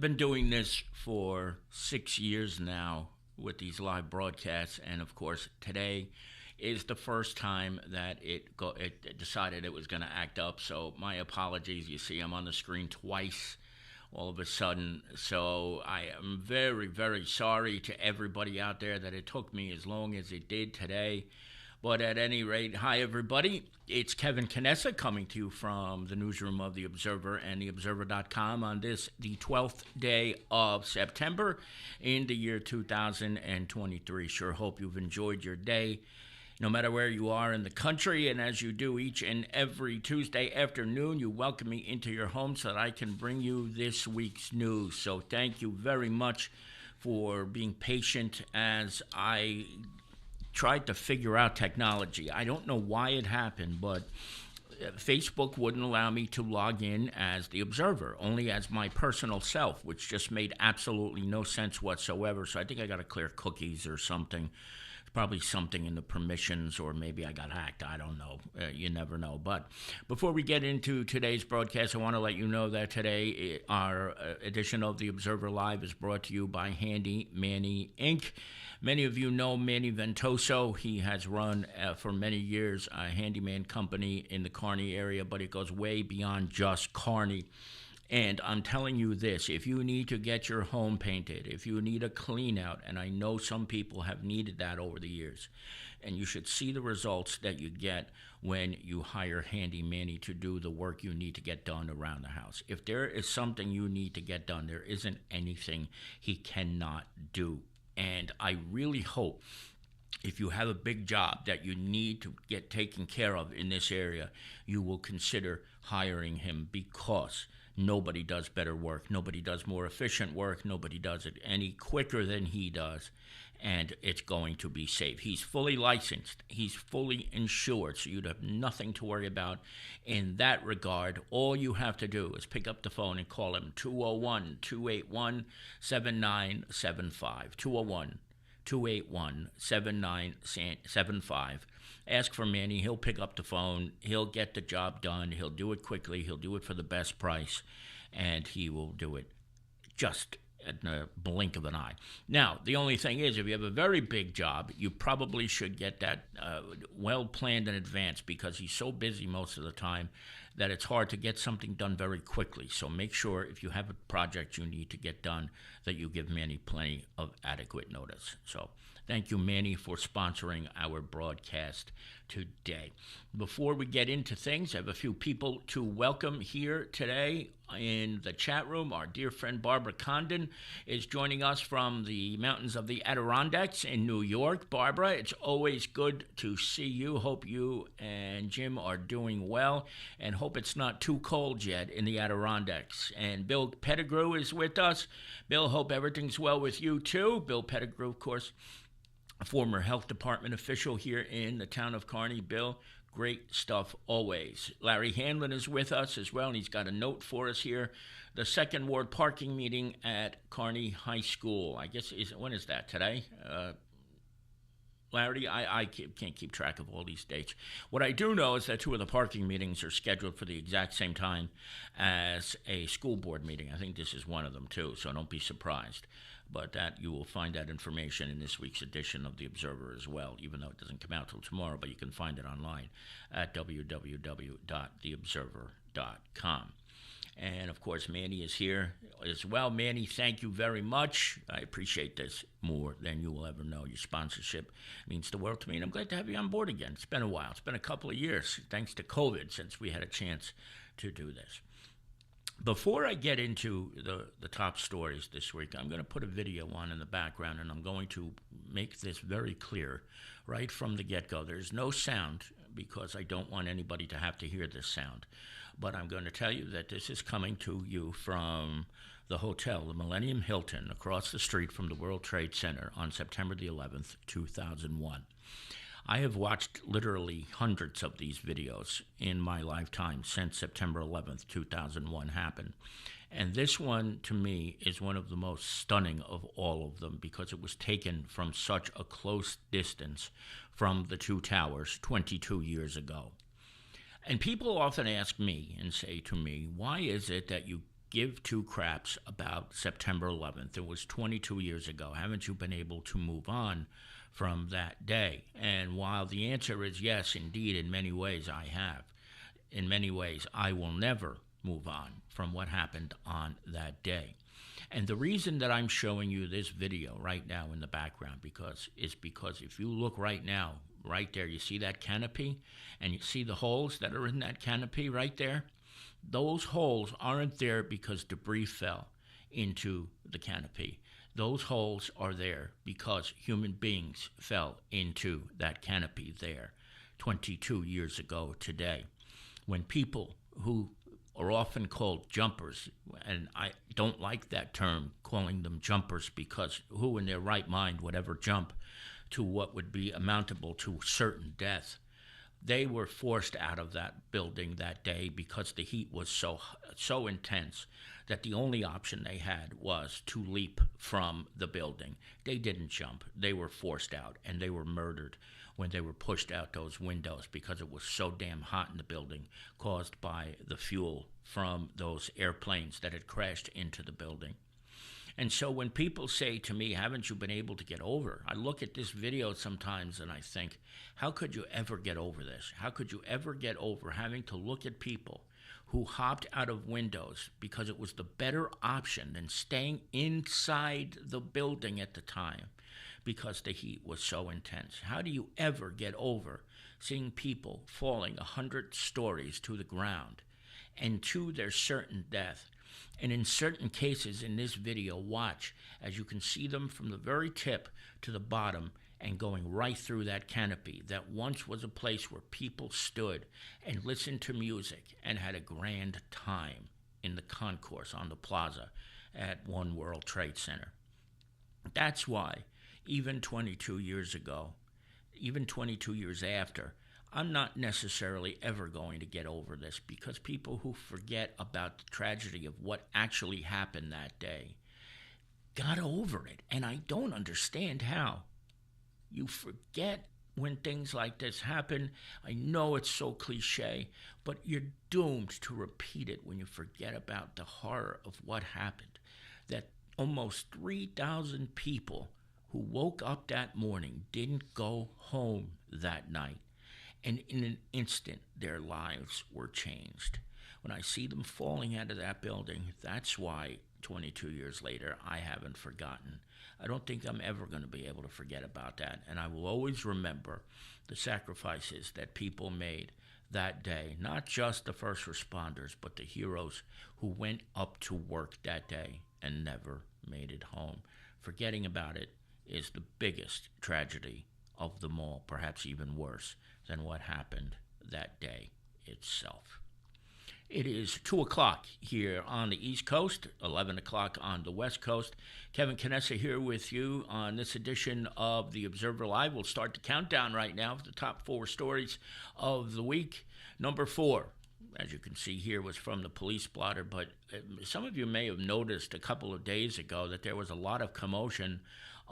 I've been doing this for 6 years now with these live broadcasts, and of course, today is the first time that it decided it was going to act up. So my apologies. You see, I'm on the screen twice all of a sudden. So I am very, very sorry to everybody out there that it took me as long as it did today. But at any rate, hi everybody. It's Kevin Canessa coming to you from the newsroom of The Observer and TheObserver.com on the 12th day of September in the year 2023. Sure hope you've enjoyed your day, no matter where you are in the country. And as you do each and every Tuesday afternoon, you welcome me into your home so that I can bring you this week's news. So thank you very much for being patient as I tried to figure out technology. I don't know why it happened, but Facebook wouldn't allow me to log in as The Observer, only as my personal self, which just made absolutely no sense whatsoever. So I think I got to clear cookies or something. Probably something in the permissions, or maybe I got hacked. I don't know. You never know. But before we get into today's broadcast, I want to let you know that today our edition of The Observer Live is brought to you by Handy Manny Inc. Many of you know Manny Ventoso. He has run for many years a handyman company in the Kearney area, but it goes way beyond just Kearney. And I'm telling you this, if you need to get your home painted, if you need a clean out, and I know some people have needed that over the years, and you should see the results that you get when you hire Handy Manny to do the work you need to get done around the house. If there is something you need to get done, there isn't anything he cannot do. And I really hope if you have a big job that you need to get taken care of in this area, you will consider hiring him, because nobody does better work. Nobody does more efficient work. Nobody does it any quicker than he does. And it's going to be safe. He's fully licensed. He's fully insured. So you'd have nothing to worry about in that regard. All you have to do is pick up the phone and call him 201-281-7975. 281-7975. Ask for Manny. He'll pick up the phone. He'll get the job done. He'll do it quickly. He'll do it for the best price. And he will do it just in a blink of an eye. Now, the only thing is, if you have a very big job, you probably should get that well planned in advance, because he's so busy most of the time that it's hard to get something done very quickly. So make sure if you have a project you need to get done that you give Manny plenty of adequate notice. So thank you, Manny, for sponsoring our broadcast today. Before we get into things, I have a few people to welcome here today in the chat room. Our dear friend Barbara Condon is joining us from the mountains of the Adirondacks in New York. Barbara, it's always good to see you. Hope you and Jim are doing well, and hope it's not too cold yet in the Adirondacks. And Bill Pettigrew is with us. Bill, hope everything's well with you too. Bill Pettigrew, of course, a former health department official here in the town of Kearney. Bill, great stuff always. Larry Hanlon is with us as well, and he's got a note for us here. The second ward parking meeting at Kearney High School. I guess, when is that, today? Larry, I can't keep track of all these dates. What I do know is that two of the parking meetings are scheduled for the exact same time as a school board meeting. I think this is one of them too, so don't be surprised. But that you will find that information in this week's edition of The Observer as well, even though it doesn't come out till tomorrow, but you can find it online at www.theobserver.com. And, of course, Manny is here as well. Manny, thank you very much. I appreciate this more than you will ever know. Your sponsorship means the world to me, and I'm glad to have you on board again. It's been a while. It's been a couple of years, thanks to COVID, since we had a chance to do this. Before I get into the top stories this week, I'm going to put a video on in the background, and I'm going to make this very clear right from the get-go. There's no sound, because I don't want anybody to have to hear this sound. But I'm going to tell you that this is coming to you from the hotel, the Millennium Hilton, across the street from the World Trade Center on September the 11th, 2001. I have watched literally hundreds of these videos in my lifetime since September 11th, 2001 happened. And this one, to me, is one of the most stunning of all of them, because it was taken from such a close distance from the two towers 22 years ago. And people often ask me and say to me, why is it that you give two craps about September 11th? It was 22 years ago. Haven't you been able to move on from that day? And while the answer is yes, indeed, in many ways I have, in many ways I will never move on from what happened on that day. And the reason that I'm showing you this video right now in the background because if you look right now, right there, you see that canopy and you see the holes that are in that canopy right there? Those holes aren't there because debris fell into the canopy. Those holes are there because human beings fell into that canopy there 22 years ago today. When people who are often called jumpers, and I don't like that term, calling them jumpers, because who in their right mind would ever jump to what would be amountable to certain death? They were forced out of that building that day because the heat was so intense that the only option they had was to leap from the building. They didn't jump. They were forced out, and they were murdered when they were pushed out those windows because it was so damn hot in the building, caused by the fuel from those airplanes that had crashed into the building. And so when people say to me, haven't you been able to get over? I look at this video sometimes and I think, how could you ever get over this? How could you ever get over having to look at people who hopped out of windows because it was the better option than staying inside the building at the time because the heat was so intense? How do you ever get over seeing people falling 100 stories to the ground and to their certain death? And in certain cases in this video, watch as you can see them from the very tip to the bottom and going right through that canopy that once was a place where people stood and listened to music and had a grand time in the concourse on the plaza at One World Trade Center. That's why even 22 years ago, even 22 years after, I'm not necessarily ever going to get over this, because people who forget about the tragedy of what actually happened that day got over it. And I don't understand how. You forget when things like this happen. I know it's so cliche, but you're doomed to repeat it when you forget about the horror of what happened. That almost 3,000 people who woke up that morning didn't go home that night. And in an instant, their lives were changed. When I see them falling out of that building, that's why 22 years later, I haven't forgotten. I don't think I'm ever going to be able to forget about that. And I will always remember the sacrifices that people made that day, not just the first responders, but the heroes who went up to work that day and never made it home. Forgetting about it is the biggest tragedy of them all, perhaps even worse than what happened that day itself. It is 2 o'clock here on the East Coast, 11 o'clock on the West Coast. Kevin Canessa here with you on this edition of The Observer Live. We'll start the countdown right now for the top 4 stories of the week. Number 4, as you can see here, was from the police blotter, but some of you may have noticed a couple of days ago that there was a lot of commotion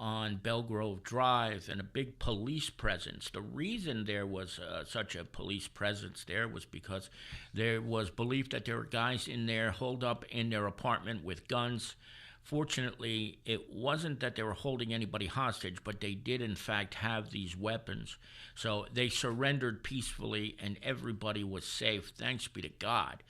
on Belgrove Drive and a big police presence. The reason there was such a police presence there was because there was belief that there were guys in there holed up in their apartment with guns. Fortunately, it wasn't that they were holding anybody hostage, but they did in fact have these weapons. So they surrendered peacefully and everybody was safe, thanks be to God.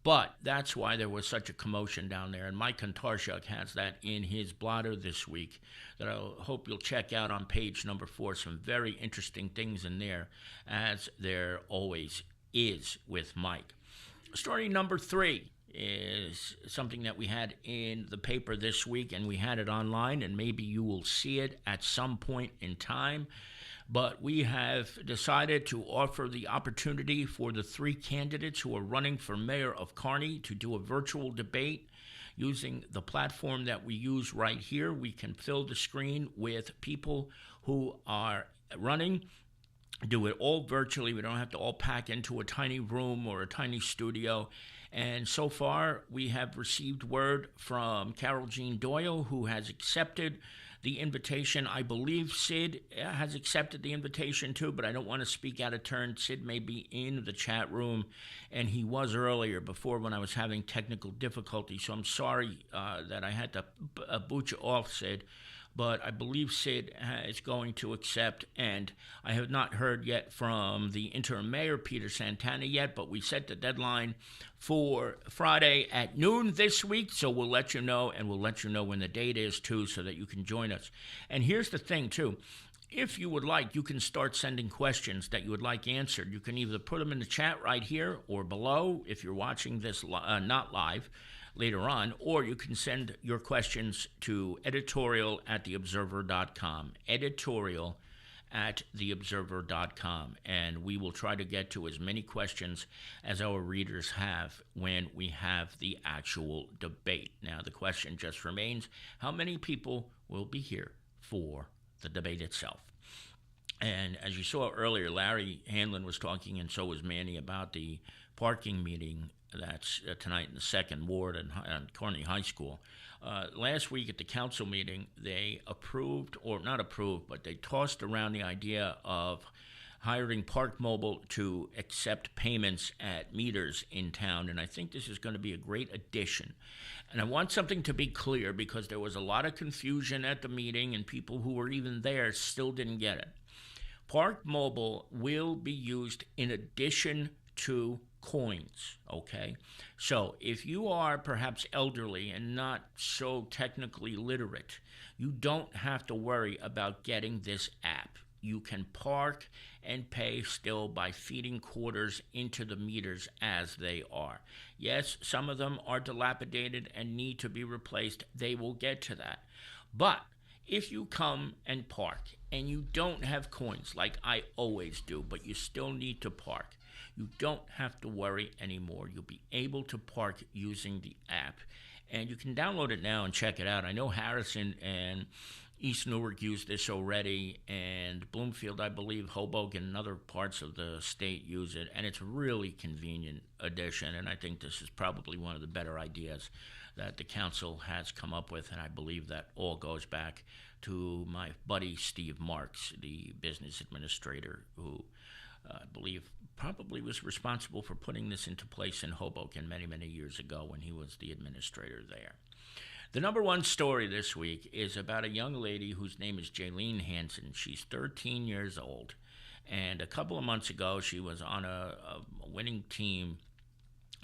But that's why there was such a commotion down there. And Mike Kontarchuk has that in his blotter this week that I hope you'll check out on page number 4. Some very interesting things in there, as there always is with Mike. Story number 3 is something that we had in the paper this week, and we had it online, and maybe you will see it at some point in time. But we have decided to offer the opportunity for the 3 candidates who are running for mayor of Kearney to do a virtual debate using the platform that we use right here. We can fill the screen with people who are running, do it all virtually. We don't have to all pack into a tiny room or a tiny studio. And so far, we have received word from Carol Jean Doyle, who has accepted the invitation. I believe Sid has accepted the invitation too, but I don't want to speak out of turn. Sid may be in the chat room, and he was earlier before when I was having technical difficulties. So I'm sorry that I had to boot you off, Sid. But I believe Sid is going to accept, and I have not heard yet from the interim mayor, Peter Santana, yet, but we set the deadline for Friday at noon this week, so we'll let you know, and we'll let you know when the date is, too, so that you can join us. And here's the thing, too. If you would like, you can start sending questions that you would like answered. You can either put them in the chat right here or below if you're watching this not live later on, or you can send your questions to editorial@theobserver.com, editorial@theobserver.com, and we will try to get to as many questions as our readers have when we have the actual debate. Now, the question just remains, how many people will be here for the debate itself? And as you saw earlier, Larry Hanlon was talking, and so was Manny, about the parking meeting that's tonight in the 2nd Ward on Kearney High School. Last week at the council meeting, they approved, or not approved, but they tossed around the idea of hiring Park Mobile to accept payments at meters in town, and I think this is going to be a great addition. And I want something to be clear, because there was a lot of confusion at the meeting, and people who were even there still didn't get it. Park Mobile will be used in addition to coins, okay? So if you are perhaps elderly and not so technically literate, you don't have to worry about getting this app. You can park and pay still by feeding quarters into the meters as they are. Yes, some of them are dilapidated and need to be replaced. They will get to that. But if you come and park and you don't have coins, like I always do, but you still need to park, you don't have to worry anymore. You'll be able to park using the app. And you can download it now and check it out. I know Harrison and East Newark use this already, and Bloomfield, I believe, Hoboken, and other parts of the state use it. And it's a really convenient addition, and I think this is probably one of the better ideas that the council has come up with, and I believe that all goes back to my buddy Steve Marks, the business administrator, who I believe probably was responsible for putting this into place in Hoboken many, many years ago when he was the administrator there. The number one story this week is about a young lady whose name is Jaylene Hansen. She's 13 years old, and a couple of months ago she was on a winning team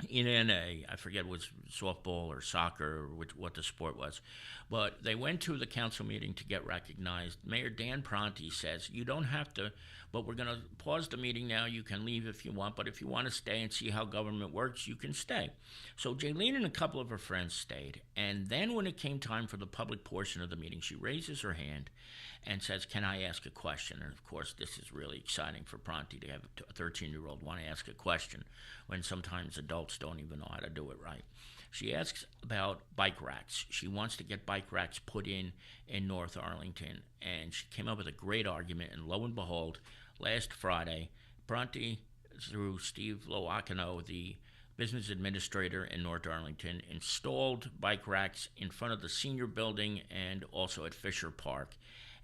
in NA. I forget was softball or soccer or what the sport was, but they went to the council meeting to get recognized. Mayor Dan Pronti says, you don't have to, but we're going to pause the meeting now. You can leave if you want, but if you want to stay and see how government works, you can stay. So Jaylene and a couple of her friends stayed, and then when it came time for the public portion of the meeting, she raises her hand and says, can I ask a question? And of course, this is really exciting for Pronti to have a 13-year-old want to ask a question when sometimes adults don't even know how to do it right. She asks about bike racks. She wants to get bike racks put in North Arlington, and she came up with a great argument, and lo and behold, last Friday, Pronti, through Steve Loacano, the business administrator in North Arlington, installed bike racks in front of the senior building and also at Fisher Park.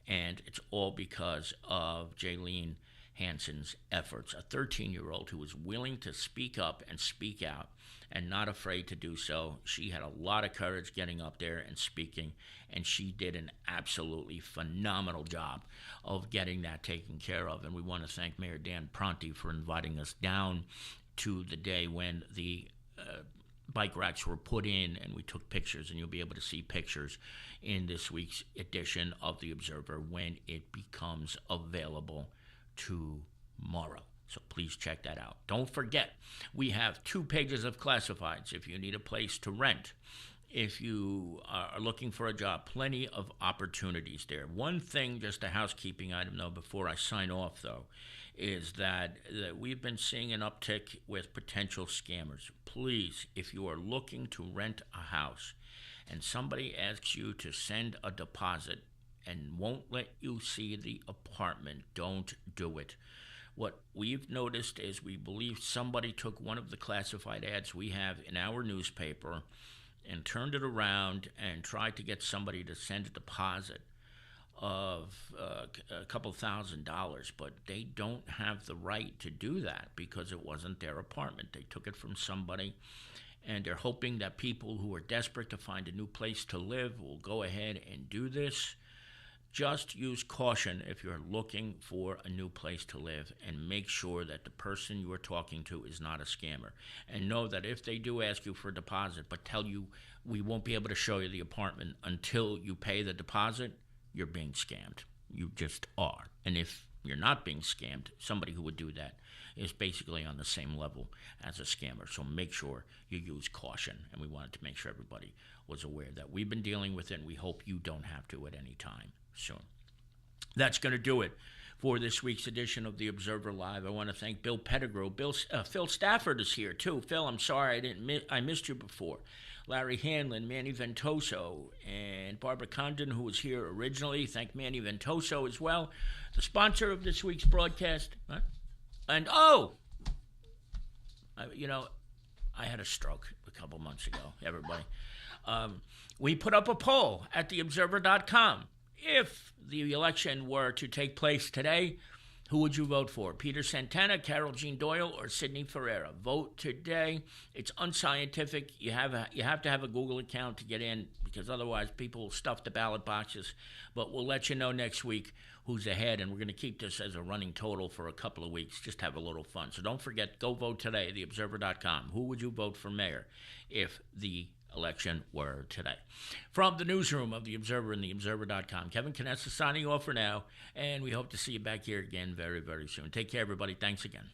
And it's all because of Jaylene Hansen's efforts, a 13-year-old who was willing to speak up and speak out and not afraid to do so. She had a lot of courage getting up there and speaking, and she did an absolutely phenomenal job of getting that taken care of. And we want to thank Mayor Dan Pronti for inviting us down to the day when the bike racks were put in, and we took pictures, and you'll be able to see pictures in this week's edition of The Observer when it becomes available tomorrow. So please check that out. Don't forget, we have 2 pages of classifieds if you need a place to rent. If you are looking for a job, plenty of opportunities there. One thing, just a housekeeping item, though, before I sign off, though, is that we've been seeing an uptick with potential scammers. Please, if you are looking to rent a house and somebody asks you to send a deposit and won't let you see the apartment, don't do it. What we've noticed is we believe somebody took one of the classified ads we have in our newspaper and turned it around and tried to get somebody to send a deposit. of a couple $1,000, but they don't have the right to do that because it wasn't their apartment. They took it from somebody, and they're hoping that people who are desperate to find a new place to live will go ahead and do this. Just use caution if you're looking for a new place to live, and make sure that the person you are talking to is not a scammer. And know that if they do ask you for a deposit but tell you we won't be able to show you the apartment until you pay the deposit, you're being scammed. You just are. And if you're not being scammed, somebody who would do that is basically on the same level as a scammer. So make sure you use caution. And we wanted to make sure everybody was aware that we've been dealing with it, and we hope you don't have to at any time soon. That's going to do it for this week's edition of the Observer Live. I want to thank Bill Pettigrew. Phil Stafford is here too. Phil, I'm sorry I missed you before. Larry Hanlon, Manny Ventoso, and Barbara Condon, who was here originally. Thank Manny Ventoso as well, the sponsor of this week's broadcast. And I had a stroke a couple months ago, everybody. We put up a poll at theobserver.com. If the election were to take place today, who would you vote for? Peter Santana, Carol Jean Doyle, or Sidney Ferreira? Vote today. It's unscientific. You have to have a Google account to get in, because otherwise people will stuff the ballot boxes. But we'll let you know next week who's ahead, and we're going to keep this as a running total for a couple of weeks. Just have a little fun. So don't forget, go vote today, theobserver.com. Who would you vote for mayor if the election were today? From the newsroom of The Observer and theobserver.com, Kevin Knessa signing off for now, and we hope to see you back here again very, very soon. Take care, everybody. Thanks again.